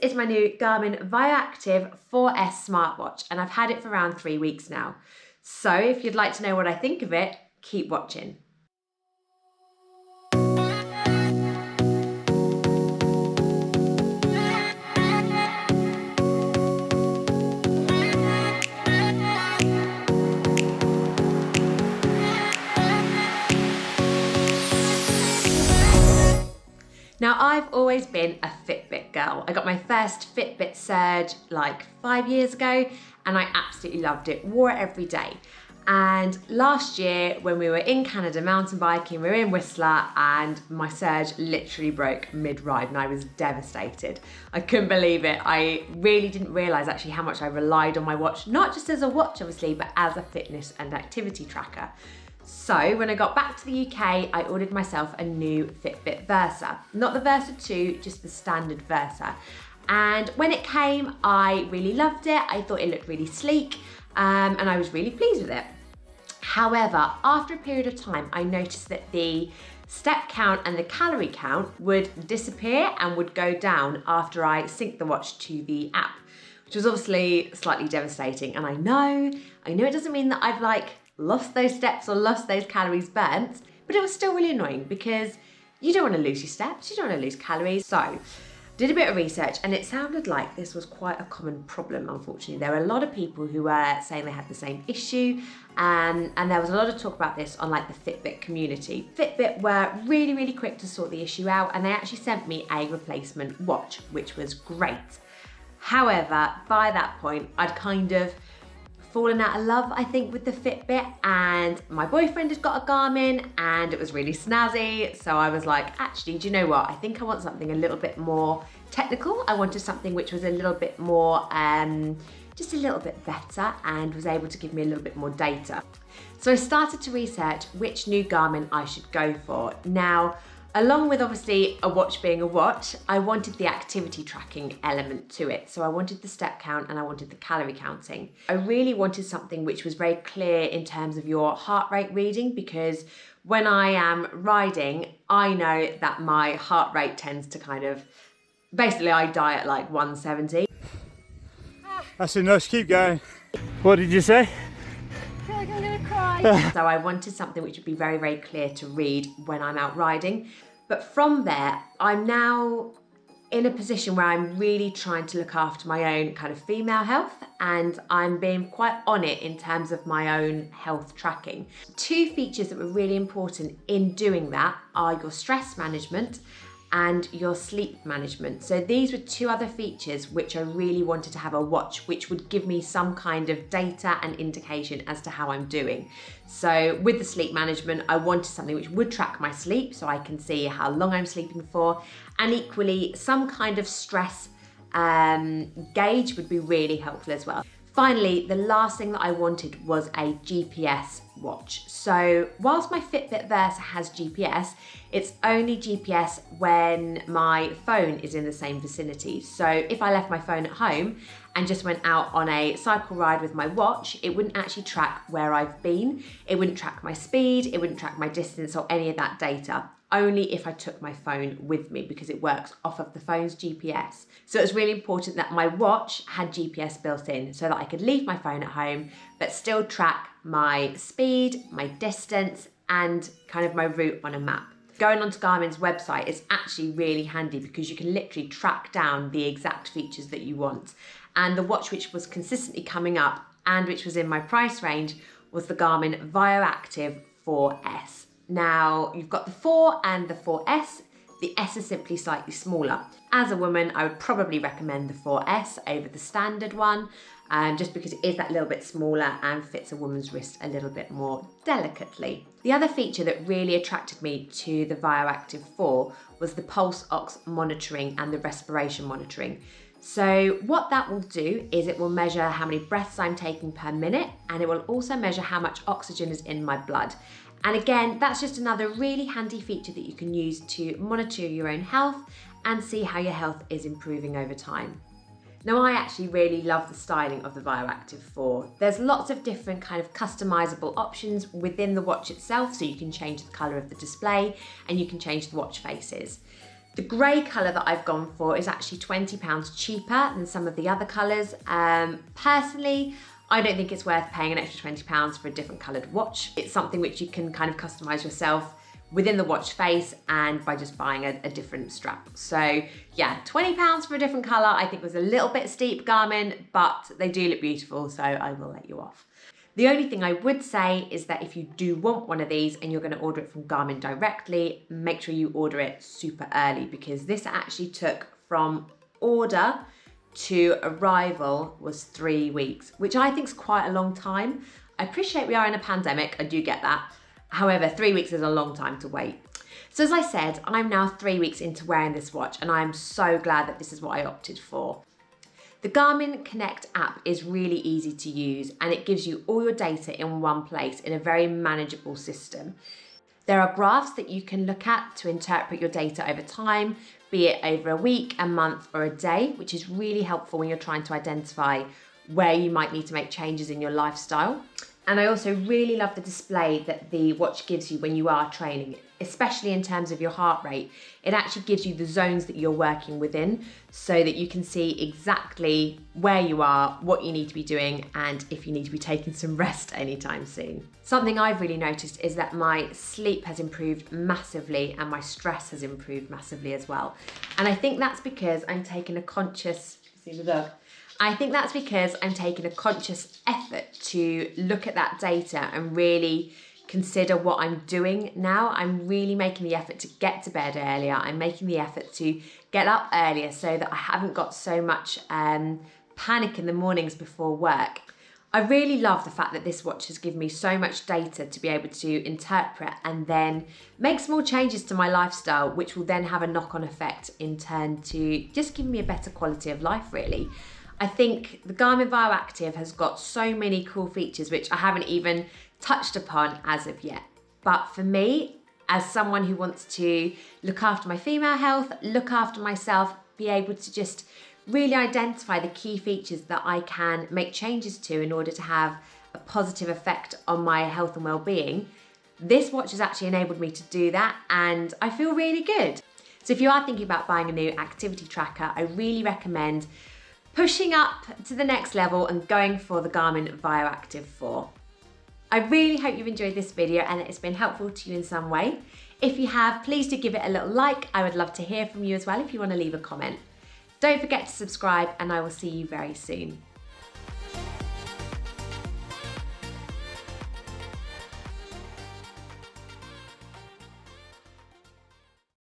is my new Garmin Vivoactive 4S smartwatch, and I've had it for around 3 weeks now. So if you'd like to know what I think of it, keep watching. Now, I've always been a Fitbit girl. I got my first Fitbit Surge like 5 years ago, and I absolutely loved it, wore it every day. And last year, when we were in Canada mountain biking, we were in Whistler, and my Surge literally broke mid-ride, and I was devastated. I couldn't believe it. I really didn't realise actually how much I relied on my watch, not just as a watch obviously, but as a fitness and activity tracker. So when I got back to the UK, I ordered myself a new Fitbit Versa. Not the Versa 2, just the standard Versa. And when it came, I really loved it. I thought it looked really sleek, and I was really pleased with it. However, after a period of time, I noticed that the step count and the calorie count would disappear and would go down after I synced the watch to the app, which was obviously slightly devastating. And I know it doesn't mean that I've lost those steps or lost those calories burnt, but it was still really annoying because you don't want to lose your steps, you don't want to lose calories. So did a bit of research, and it sounded like this was quite a common problem, unfortunately. There were a lot of people who were saying they had the same issue, and there was a lot of talk about this on the Fitbit community. Fitbit were really, really quick to sort the issue out, and they actually sent me a replacement watch, which was great. However, by that point, I'd kind of fallen out of love, I think, with the Fitbit, and my boyfriend had got a Garmin and it was really snazzy. So I was like, actually, do you know what? I think I want something a little bit more technical. I wanted something which was a little bit more, just a little bit better, and was able to give me a little bit more data. So I started to research which new Garmin I should go for. Now, along with obviously a watch being a watch, I wanted the activity tracking element to it. So I wanted the step count and I wanted the calorie counting. I really wanted something which was very clear in terms of your heart rate reading, because when I am riding, I know that my heart rate tends to basically I die at 170. That's enough, keep going. What did you say? I feel like I'm gonna cry. So I wanted something which would be very, very clear to read when I'm out riding. But from there, I'm now in a position where I'm really trying to look after my own kind of female health, and I'm being quite on it in terms of my own health tracking. Two features that were really important in doing that are your stress management and your sleep management. So these were two other features which I really wanted to have a watch which would give me some kind of data and indication as to how I'm doing. So with the sleep management, I wanted something which would track my sleep so I can see how long I'm sleeping for, and equally some kind of stress gauge would be really helpful as well. Finally, the last thing that I wanted was a GPS watch. So whilst my Fitbit Versa has GPS, it's only GPS when my phone is in the same vicinity. So if I left my phone at home and just went out on a cycle ride with my watch, it wouldn't actually track where I've been. It wouldn't track my speed, it wouldn't track my distance or any of that data. Only if I took my phone with me, because it works off of the phone's GPS. So it's really important that my watch had GPS built in so that I could leave my phone at home but still track my speed, my distance, and kind of my route on a map. Going onto Garmin's website is actually really handy because you can literally track down the exact features that you want. And the watch which was consistently coming up and which was in my price range was the Garmin Vivoactive 4S. Now, you've got the 4 and the 4S. The S is simply slightly smaller. As a woman, I would probably recommend the 4S over the standard one, just because it is that little bit smaller and fits a woman's wrist a little bit more delicately. The other feature that really attracted me to the Vivoactive 4 was the pulse ox monitoring and the respiration monitoring. So what that will do is it will measure how many breaths I'm taking per minute, and it will also measure how much oxygen is in my blood. And again, that's just another really handy feature that you can use to monitor your own health and see how your health is improving over time. Now, I actually really love the styling of the Vivoactive 4. There's lots of different kind of customizable options within the watch itself, so you can change the color of the display and you can change the watch faces. The grey colour that I've gone for is actually £20 cheaper than some of the other colours. Personally, I don't think it's worth paying an extra £20 for a different coloured watch. It's something which you can kind of customise yourself within the watch face and by just buying a different strap. So yeah, £20 for a different colour I think was a little bit steep, Garmin, but they do look beautiful, so I will let you off. The only thing I would say is that if you do want one of these and you're going to order it from Garmin directly, make sure you order it super early, because this actually took from order to arrival was 3 weeks, which I think is quite a long time. I appreciate we are in a pandemic, I do get that. However, 3 weeks is a long time to wait. So as I said, I'm now 3 weeks into wearing this watch and I'm so glad that this is what I opted for. The Garmin Connect app is really easy to use and it gives you all your data in one place in a very manageable system. There are graphs that you can look at to interpret your data over time, be it over a week, a month, or a day, which is really helpful when you're trying to identify where you might need to make changes in your lifestyle. And I also really love the display that the watch gives you when you are training, especially in terms of your heart rate. It actually gives you the zones that you're working within so that you can see exactly where you are, what you need to be doing, and if you need to be taking some rest anytime soon. Something I've really noticed is that my sleep has improved massively and my stress has improved massively as well. And I think that's because I'm taking a conscious, see the dog? I think that's because I'm taking a conscious effort to look at that data and really consider what I'm doing now. I'm really making the effort to get to bed earlier. I'm making the effort to get up earlier so that I haven't got so much panic in the mornings before work. I really love the fact that this watch has given me so much data to be able to interpret and then make small changes to my lifestyle, which will then have a knock-on effect in turn to just give me a better quality of life, really. I think the Garmin Vivoactive has got so many cool features which I haven't even touched upon as of yet. But for me, as someone who wants to look after my female health, look after myself, be able to just really identify the key features that I can make changes to in order to have a positive effect on my health and well-being, this watch has actually enabled me to do that and I feel really good. So if you are thinking about buying a new activity tracker, I really recommend pushing up to the next level and going for the Garmin Vivoactive 4. I really hope you've enjoyed this video and it's been helpful to you in some way. If you have, please do give it a little like. I would love to hear from you as well if you want to leave a comment. Don't forget to subscribe and I will see you very soon.